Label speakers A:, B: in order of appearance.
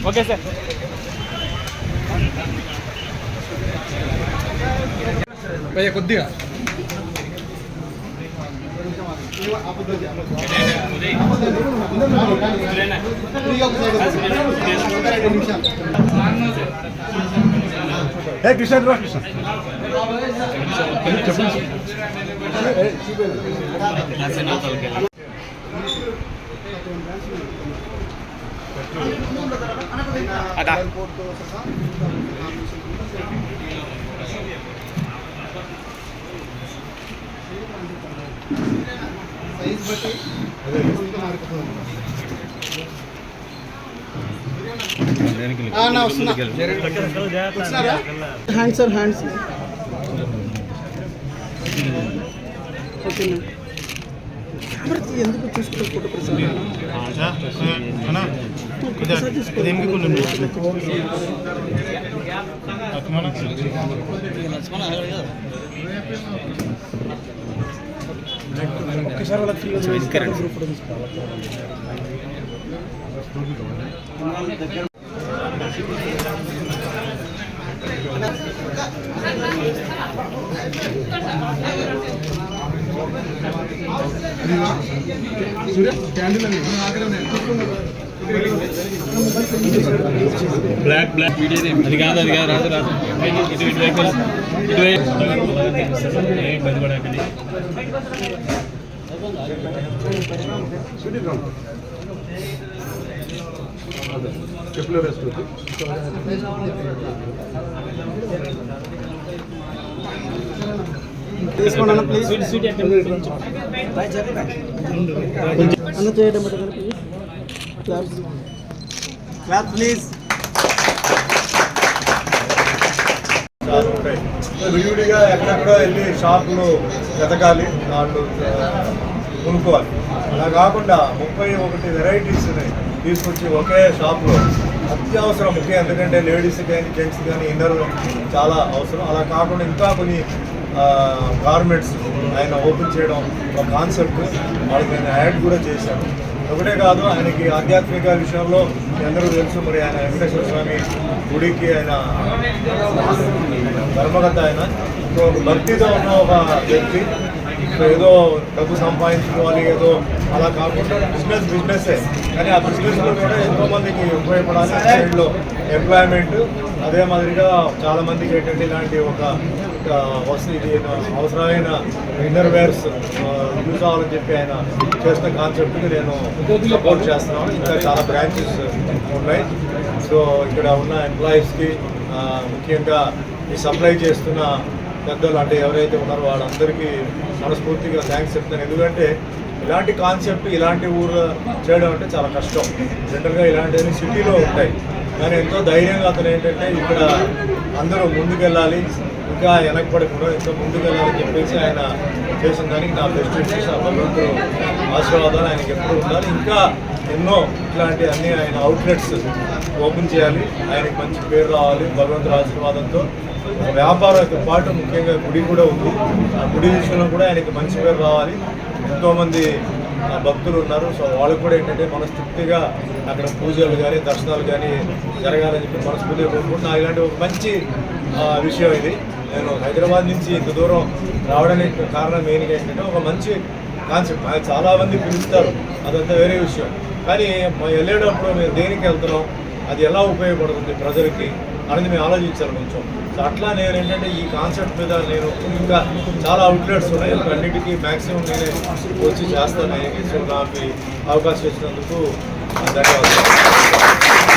A: Okay sir.
B: కొద్దిగా కృష్ణ కృష్ణ
A: అదా
C: hands sir hands okay ఎందుకు చూసుకుంటే ఫోటో ఒక్కసారి వాళ్ళకి గ్రూప్ ఫోటో తీసుకోవాలి.
A: బ్లాక్ బ్లాక్ వీడియో అది కాదు రాదు రాదు ఇటు ఇటు వైపు
B: చెప్పులు రెస్ట్
C: తీసుకోండి ప్లీజ్. అన్న చేయడం ప్లీజ్. Clap please.
B: విడివిడిగా ఎక్కడెక్కడో వెళ్ళి షాపులు వెతకాలి, వాళ్ళు కొనుక్కోవాలి. అలా కాకుండా 31 వెరైటీస్ తీసుకొచ్చి ఒకే షాప్లో అత్యవసరం ముఖ్యం. ఎందుకంటే లేడీస్ కానీ జెంట్స్ కానీ ఇన్నర్ చాలా అవసరం. అలా కాకుండా ఇంకా కొన్ని గార్మెంట్స్ ఆయన ఓపెన్ చేయడం ఒక కాన్సెప్ట్. వాళ్ళకి నేను యాడ్ కూడా చేశాను. ఒకటే కాదు, ఆయనకి ఆధ్యాత్మిక విషయంలో అందరూ తెలుసు. మరి ఆయన వెంకటేశ్వర స్వామి గుడికి ఆయన ధర్మకర్త. ఆయన భక్తితో ఉన్న ఒక వ్యక్తి. ఏదో డబ్బు సంపాదించుకోవాలి ఏదో అలా కాకుండా బిజినెస్సే. కానీ ఆ బిజినెస్లో కూడా ఎంతోమందికి ఉపయోగపడాలి. సైడ్లో ఎంప్లాయ్మెంట్, అదే మాదిరిగా చాలామందికి ఏంటంటే ఇలాంటి ఒక అవసరమైన ఇన్నర్ వేర్స్ యూజ్ అవ్వాలని చెప్పి ఆయన చేస్తున్న కాన్సెప్ట్కి నేను సపోర్ట్ చేస్తున్నాను. ఇంకా చాలా బ్రాంచెస్ ఉన్నాయి. సో ఇక్కడ ఉన్న ఎంప్లాయీస్కి ముఖ్యంగా ఈ సప్లై చేస్తున్న పెద్దలు అంటే ఎవరైతే ఉన్నారో వాళ్ళందరికీ మనస్ఫూర్తిగా థ్యాంక్స్ చెప్తాను. ఎందుకంటే ఇలాంటి కాన్సెప్ట్ ఇలాంటి ఊరు చేయడం అంటే చాలా కష్టం. జనరల్గా ఇలాంటివి సిటీలో ఉంటాయి. కానీ ఎంతో ధైర్యంగా అతను ఏంటంటే ఇక్కడ అందరూ ముందుకెళ్ళాలి, ఇంకా వెనకబడకుండా ఇంకా ముందుకెళ్ళాలని చెప్పేసి ఆయన చేసిన దానికి నా బెస్ట్ విషెస్. భగవంతుడు ఆశీర్వాదాలు ఆయనకి ఎప్పుడు ఉండాలి. ఇంకా ఎన్నో ఇట్లాంటి అన్ని ఆయన అవుట్లెట్స్ ఓపెన్ చేయాలి. ఆయనకి మంచి పేరు రావాలి భగవంతుడి ఆశీర్వాదంతో. వ్యాపారంతో పాటు ముఖ్యంగా గుడి కూడా ఉంది. ఆ గుడి విషయంలో కూడా ఆయనకి మంచి పేరు రావాలి. ఎంతోమంది భక్తులు ఉన్నారు. సో వాళ్ళకు కూడా ఏంటంటే మనస్ఫూర్తిగా అక్కడ పూజలు కానీ దర్శనాలు కానీ జరగాలని చెప్పి మనస్ఫూర్తిగా కోరుకుంటున్నాను. ఇలాంటి ఒక మంచి విషయం ఇది. నేను హైదరాబాద్ నుంచి ఇంత దూరం రావడానికి కారణం మెయిన్గా ఏంటంటే ఒక మంచి కాన్సెప్ట్. చాలామంది పిలుస్తారు, అదంతా వేరే విషయం. కానీ వెళ్ళేటప్పుడు మేము దేనికి వెళ్తున్నాం, అది ఎలా ఉపయోగపడుతుంది ప్రజలకి అనేది మేము ఆలోచించాలి కొంచెం. సో అట్లా నేను ఏంటంటే ఈ కాన్సెప్ట్ మీద నేను ఇంకా చాలా అవుట్లెట్స్ ఉన్నాయి. అన్నిటికీ మ్యాక్సిమం నేనే వచ్చి చేస్తాను. సో నాకు అవకాశం ఇచ్చినందుకు ధన్యవాదాలు.